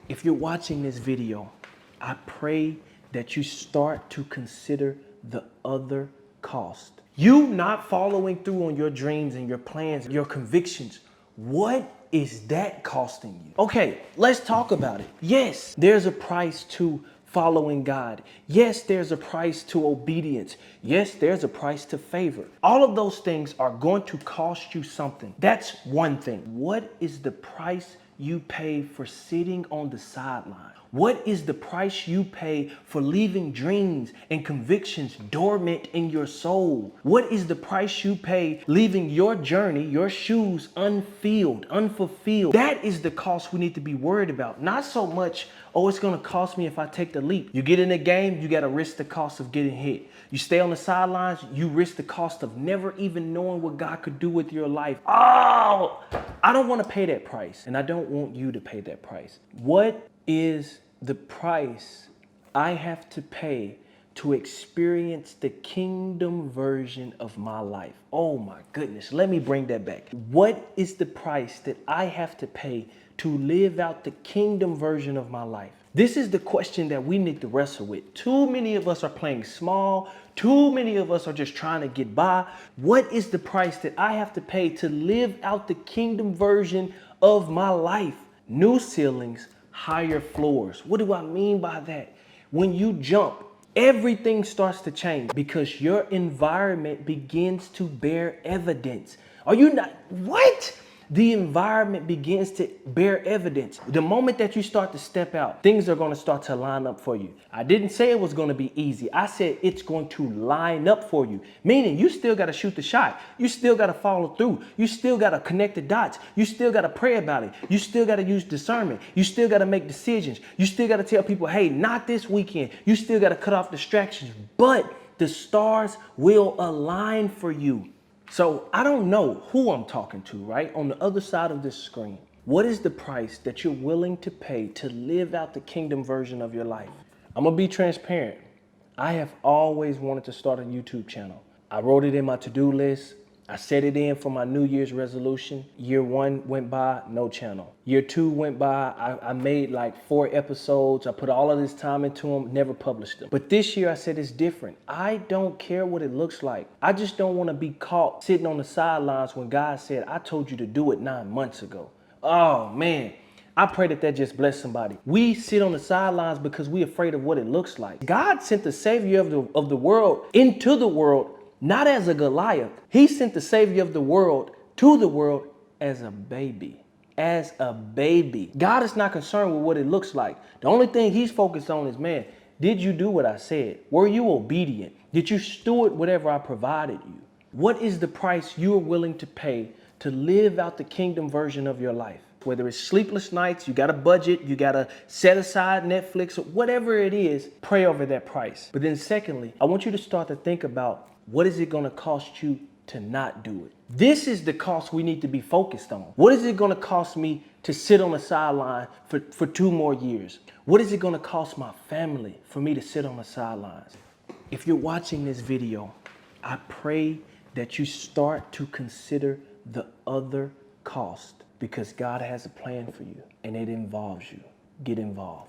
If you're watching this video, I pray that you start to consider the other cost. You not following through on your dreams and your plans, your convictions. What is that costing you? Okay, let's talk about it. Yes, there's a price to following God. Yes, there's a price to obedience. Yes, there's a price to favor. All of those things are going to cost you something. That's one thing. What is the price you pay for sitting on the sideline? What is the price you pay for leaving dreams and convictions dormant in your soul? What is the price you pay leaving your journey, your shoes unfilled, unfulfilled? That is the cost we need to be worried about. Not so much, oh, it's going to cost me if I take the leap. You get in the game, you got to risk the cost of getting hit. You stay on the sidelines, you risk the cost of never even knowing what God could do with your life. Oh, I don't want to pay that price, and I don't want you to pay that price. What is the price I have to pay to experience the kingdom version of my life? Oh my goodness, let me bring that back. What is the price that I have to pay to live out the kingdom version of my life? This is the question that we need to wrestle with. Too many of us are playing small. Too many of us are just trying to get by. What is the price that I have to pay to live out the kingdom version of my life? New ceilings, higher floors. What do I mean by that? When you jump, everything starts to change because your environment begins to bear evidence. Are you not? What? The environment begins to bear evidence. The moment that you start to step out, things are going to start to line up for you. I didn't say it was going to be easy. I said it's going to line up for you. Meaning you still got to shoot the shot. You still got to follow through. You still got to connect the dots. You still got to pray about it. You still got to use discernment. You still got to make decisions. You still got to tell people, hey, not this weekend. You still got to cut off distractions. But the stars will align for you. So I don't know who I'm talking to, right? On the other side of this screen. What is the price that you're willing to pay to live out the kingdom version of your life? I'm going to be transparent. I have always wanted to start a YouTube channel. I wrote it in my to-do list. I set it in for my New Year's resolution. Year 1 went by, no channel. Year 2 went by, I made like 4 episodes. I put all of this time into them, never published them. But this year I said it's different. I don't care what it looks like. I just don't want to be caught sitting on the sidelines when God said, I told you to do it 9 months ago. Oh man. I pray that just bless somebody. We sit on the sidelines because we're afraid of what it looks like. God sent the Savior of the world into the world, not as a Goliath. He sent the Savior of the world to the world as a baby. As a baby. God is not concerned with what it looks like. The only thing he's focused on is, man, did you do what I said? Were you obedient? Did you steward whatever I provided you? What is the price you're willing to pay to live out the kingdom version of your life? Whether it's sleepless nights, you got a budget, you got to set aside Netflix, or whatever it is, pray over that price. But then secondly, I want you to start to think about, what is it going to cost you to not do it? This is the cost we need to be focused on. What is it going to cost me to sit on the sideline for 2 more years? What is it going to cost my family for me to sit on the sidelines? If you're watching this video, I pray that you start to consider the other cost, because God has a plan for you and it involves you. Get involved.